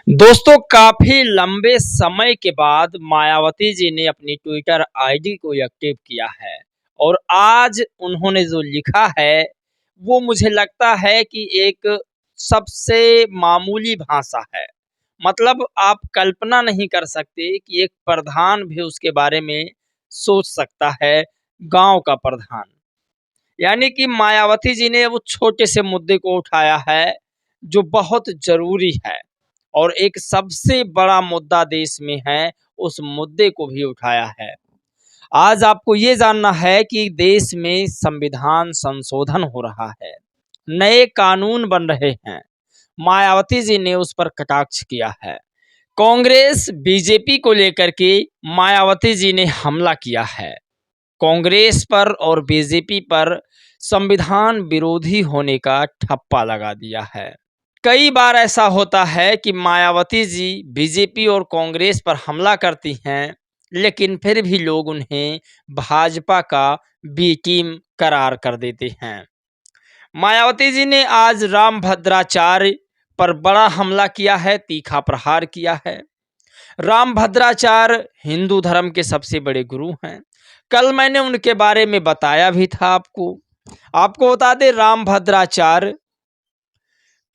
दोस्तों, काफी लंबे समय के बाद मायावती जी ने अपनी ट्विटर आईडी को एक्टिव किया है और आज उन्होंने जो लिखा है वो मुझे लगता है कि एक सबसे मामूली भाषा है। मतलब आप कल्पना नहीं कर सकते कि एक प्रधान भी उसके बारे में सोच सकता है, गांव का प्रधान। यानी कि मायावती जी ने वो छोटे से मुद्दे को उठाया है जो बहुत जरूरी है और एक सबसे बड़ा मुद्दा देश में है, उस मुद्दे को भी उठाया है। आज आपको ये जानना है कि देश में संविधान संशोधन हो रहा है, नए कानून बन रहे हैं। मायावती जी ने उस पर कटाक्ष किया है। कांग्रेस बीजेपी को लेकर के मायावती जी ने हमला किया है। कांग्रेस पर और बीजेपी पर संविधान विरोधी होने का ठप्पा लगा दिया है। कई बार ऐसा होता है कि मायावती जी बीजेपी और कांग्रेस पर हमला करती हैं, लेकिन फिर भी लोग उन्हें भाजपा का बी टीम करार कर देते हैं। मायावती जी ने आज राम भद्राचार्य पर बड़ा हमला किया है, तीखा प्रहार किया है। राम भद्राचार्य हिंदू धर्म के सबसे बड़े गुरु हैं। कल मैंने उनके बारे में बताया भी था आपको बता दें, राम भद्राचार्य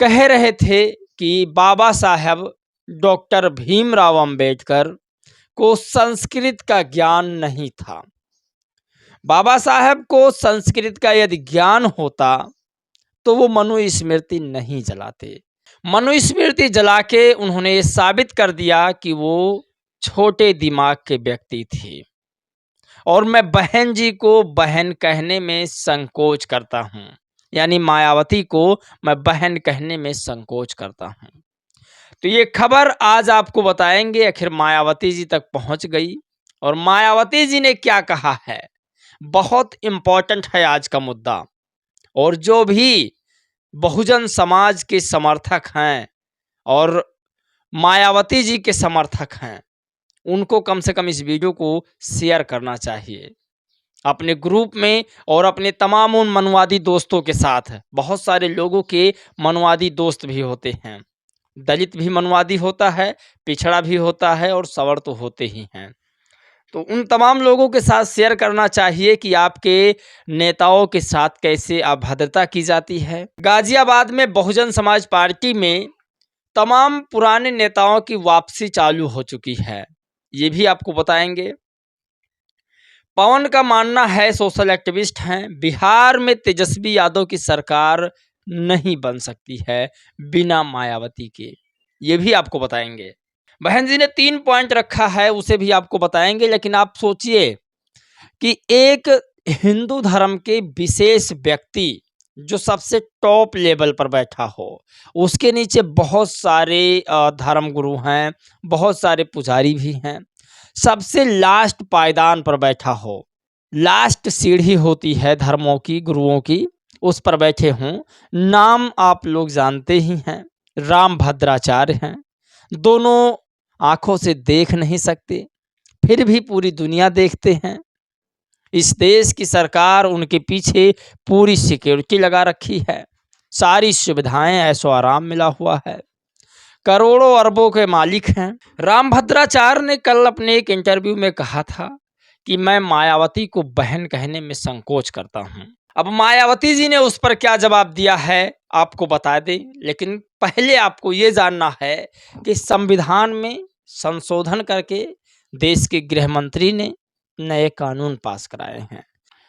कह रहे थे कि बाबा साहब डॉक्टर भीमराव अंबेडकर को संस्कृत का ज्ञान नहीं था। बाबा साहब को संस्कृत का यदि ज्ञान होता तो वो मनुस्मृति नहीं जलाते। मनुस्मृति जला के उन्होंने ये साबित कर दिया कि वो छोटे दिमाग के व्यक्ति थे। और मैं बहन जी को बहन कहने में संकोच करता हूँ, यानी मायावती को मैं बहन कहने में संकोच करता हूँ। तो ये खबर आज आपको बताएंगे, आखिर मायावती जी तक पहुंच गई और मायावती जी ने क्या कहा है। बहुत इम्पोर्टेंट है आज का मुद्दा। और जो भी बहुजन समाज के समर्थक हैं और मायावती जी के समर्थक हैं, उनको कम से कम इस वीडियो को शेयर करना चाहिए अपने ग्रुप में और अपने तमाम उन मनुवादी दोस्तों के साथ। बहुत सारे लोगों के मनुवादी दोस्त भी होते हैं। दलित भी मनुवादी होता है, पिछड़ा भी होता है और सवर्ण तो होते ही हैं। तो उन तमाम लोगों के साथ शेयर करना चाहिए कि आपके नेताओं के साथ कैसे अभद्रता की जाती है। गाजियाबाद में बहुजन समाज पार्टी में तमाम पुराने नेताओं की वापसी चालू हो चुकी है, ये भी आपको बताएंगे। पवन का मानना है, सोशल एक्टिविस्ट हैं, बिहार में तेजस्वी यादव की सरकार नहीं बन सकती है बिना मायावती के, ये भी आपको बताएंगे। बहन जी ने 3 पॉइंट रखा है, उसे भी आपको बताएंगे। लेकिन आप सोचिए कि एक हिंदू धर्म के विशेष व्यक्ति जो सबसे टॉप लेवल पर बैठा हो, उसके नीचे बहुत सारे धर्मगुरु हैं, बहुत सारे पुजारी भी हैं, सबसे लास्ट पायदान पर बैठा हो, लास्ट सीढ़ी होती है धर्मों की, गुरुओं की, उस पर बैठे हों। नाम आप लोग जानते ही हैं, राम भद्राचार्य हैं। दोनों आंखों से देख नहीं सकते, फिर भी पूरी दुनिया देखते हैं। इस देश की सरकार उनके पीछे पूरी सिक्योरिटी लगा रखी है, सारी सुविधाएं, ऐशो आराम मिला हुआ है, करोड़ों अरबों के मालिक हैं। राम भद्राचार्य ने कल अपने एक इंटरव्यू में कहा था कि मैं मायावती को बहन कहने में संकोच करता हूं। अब मायावती जी ने उस पर क्या जवाब दिया है आपको बता दें, लेकिन पहले आपको ये जानना है कि संविधान में संशोधन करके देश के गृह मंत्री ने नए कानून पास कराए हैं।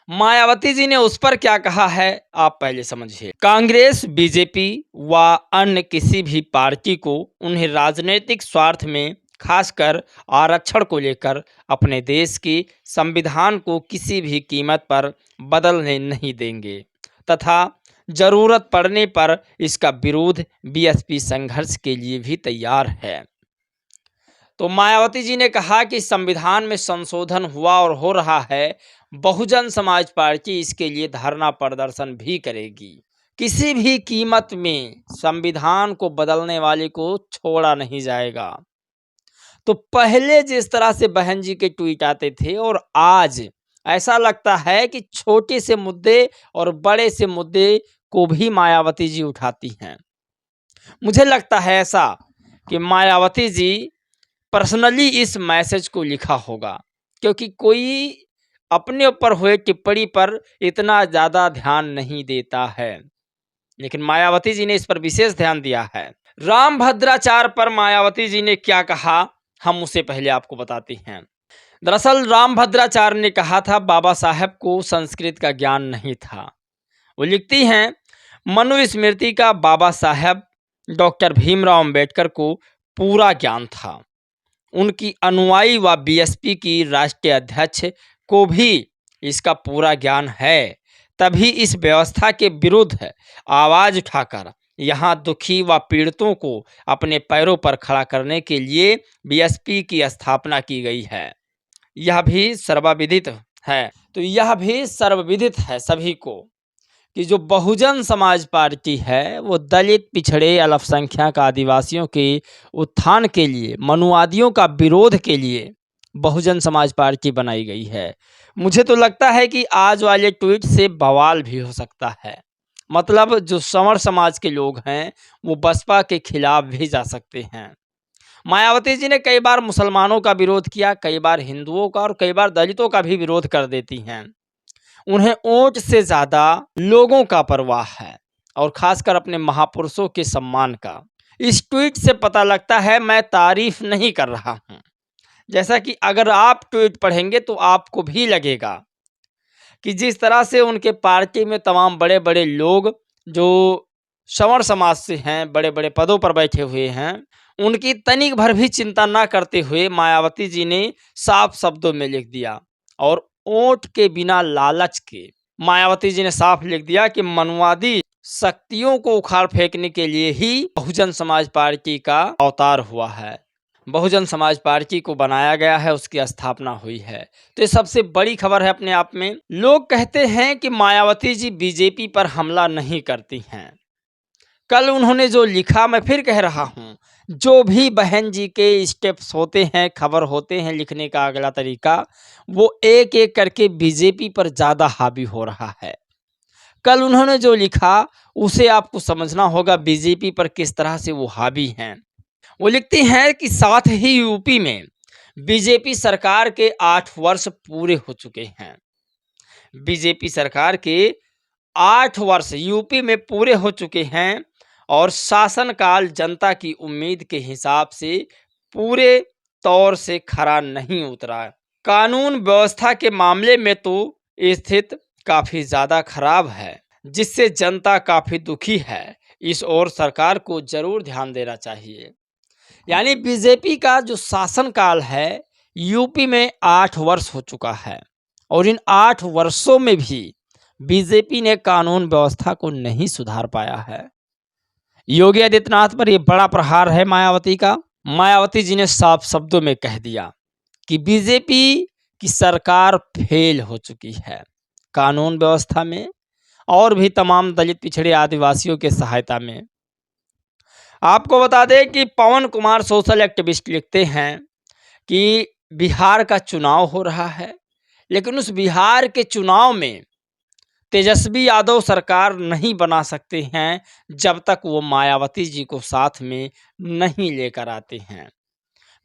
मायावती जी ने उस पर क्या कहा है आप पहले समझिए। कांग्रेस, बीजेपी व अन्य किसी भी पार्टी को उन्हें राजनीतिक स्वार्थ में, खासकर आरक्षण को लेकर, अपने देश के संविधान को किसी भी कीमत पर बदलने नहीं देंगे तथा जरूरत पड़ने पर इसका विरोध बीएसपी संघर्ष के लिए भी तैयार है। तो मायावती जी ने कहा कि संविधान में संशोधन हुआ और हो रहा है, बहुजन समाज पार्टी इसके लिए धरना प्रदर्शन भी करेगी। किसी भी कीमत में संविधान को बदलने वाले को छोड़ा नहीं जाएगा। तो पहले जिस तरह से बहन जी के ट्वीट आते थे और आज ऐसा लगता है कि छोटे से मुद्दे और बड़े से मुद्दे को भी मायावती जी उठाती हैं। मुझे लगता है ऐसा कि मायावती जी पर्सनली इस मैसेज को लिखा होगा, क्योंकि कोई अपने ऊपर हुए टिप्पणी पर इतना ज़्यादा ध्यान नहीं देता है, लेकिन मायावती जी ने इस पर विशेष ध्यान दिया है। रामभद्राचार्य पर मायावती जी ने क्या कहा, हम उसे पहले आपको बताते हैं। दरअसल रामभद्राचार्य ने कहा था बाबा साहब को संस्कृत का ज्ञान नहीं था। वो लिखती हैं, मनुस्मृति का बाबा साहब डॉक्टर भीमराव अंबेडकर को पूरा ज्ञान था। उनकी अनुयायी व बीएसपी की राष्ट्रीय अध्यक्ष को भी इसका पूरा ज्ञान है। तभी इस व्यवस्था के विरुद्ध आवाज उठाकर यहाँ दुखी व पीड़ितों को अपने पैरों पर खड़ा करने के लिए बीएसपी की स्थापना की गई है। यह भी सर्वविदित है। तो यह भी सर्वविदित है सभी को कि जो बहुजन समाज पार्टी है वो दलित, पिछड़े, अल्पसंख्यक, आदिवासियों के उत्थान के लिए, मनुवादियों का विरोध के लिए बहुजन समाज पार्टी बनाई गई है। मुझे तो लगता है कि आज वाले ट्वीट से बवाल भी हो सकता है। मतलब जो संवर समाज के लोग हैं वो बसपा के खिलाफ भी जा सकते हैं। मायावती जी ने कई बार मुसलमानों का विरोध किया, कई बार हिंदुओं का और कई बार दलितों का भी विरोध कर देती हैं। उन्हें वोट से ज़्यादा लोगों का परवाह है और खासकर अपने महापुरुषों के सम्मान का। इस ट्वीट से पता लगता है, मैं तारीफ नहीं कर रहा हूं। जैसा कि अगर आप ट्वीट पढ़ेंगे तो आपको भी लगेगा कि जिस तरह से उनके पार्टी में तमाम बड़े बड़े लोग जो संवर समाज से हैं, बड़े बड़े पदों पर बैठे हुए हैं, उनकी तनिक भर भी चिंता ना करते हुए मायावती जी ने साफ शब्दों में लिख दिया। और वोट के बिना लालच के मायावती जी ने साफ लिख दिया कि मनुवादी शक्तियों को उखाड़ फेंकने के लिए ही बहुजन समाज पार्टी का अवतार हुआ है, बहुजन समाज पार्टी को बनाया गया है, उसकी स्थापना हुई है। तो ये सबसे बड़ी खबर है अपने आप में। लोग कहते हैं कि मायावती जी बीजेपी पर हमला नहीं करती हैं। कल उन्होंने जो लिखा, मैं फिर कह रहा हूँ, जो भी बहन जी के स्टेप्स होते हैं, खबर होते हैं, लिखने का अगला तरीका, वो एक एक करके बीजेपी पर ज़्यादा हावी हो रहा है। कल उन्होंने जो लिखा उसे आपको समझना होगा बीजेपी पर किस तरह से वो हावी हैं। वो लिखती हैं कि साथ ही यूपी में बीजेपी सरकार के 8 वर्ष पूरे हो चुके हैं। बीजेपी सरकार के 8 वर्ष यूपी में पूरे हो चुके हैं और शासनकाल जनता की उम्मीद के हिसाब से पूरे तौर से खरा नहीं उतरा। कानून व्यवस्था के मामले में तो स्थिति काफ़ी ज़्यादा खराब है, जिससे जनता काफ़ी दुखी है। इस ओर सरकार को ज़रूर ध्यान देना चाहिए। यानी बीजेपी का जो शासनकाल है यूपी में 8 वर्ष हो चुका है और इन 8 वर्षों में भी बीजेपी ने कानून व्यवस्था को नहीं सुधार पाया है। योगी आदित्यनाथ पर यह बड़ा प्रहार है मायावती का। मायावती जी ने साफ शब्दों में कह दिया कि बीजेपी की सरकार फेल हो चुकी है कानून व्यवस्था में और भी तमाम दलित, पिछड़े, आदिवासियों के सहायता में। आपको बता दें कि पवन कुमार सोशल एक्टिविस्ट लिखते हैं कि बिहार का चुनाव हो रहा है, लेकिन उस बिहार के चुनाव में तेजस्वी यादव सरकार नहीं बना सकते हैं जब तक वो मायावती जी को साथ में नहीं लेकर आते हैं।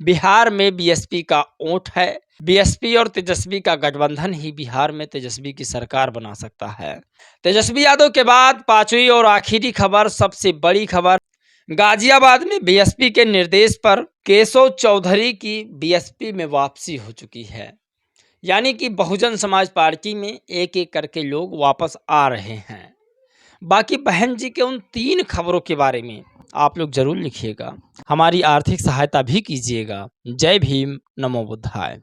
बिहार में बीएसपी का वोट है, बीएसपी और तेजस्वी का गठबंधन ही बिहार में तेजस्वी की सरकार बना सकता है। तेजस्वी यादव के बाद पांचवी और आखिरी खबर, सबसे बड़ी खबर, गाजियाबाद में बीएसपी के निर्देश पर केशव चौधरी की बीएसपी में वापसी हो चुकी है। यानी कि बहुजन समाज पार्टी में एक एक करके लोग वापस आ रहे हैं। बाकी बहन जी के उन 3 खबरों के बारे में आप लोग जरूर लिखिएगा, हमारी आर्थिक सहायता भी कीजिएगा। जय भीम, नमो बुद्धाय।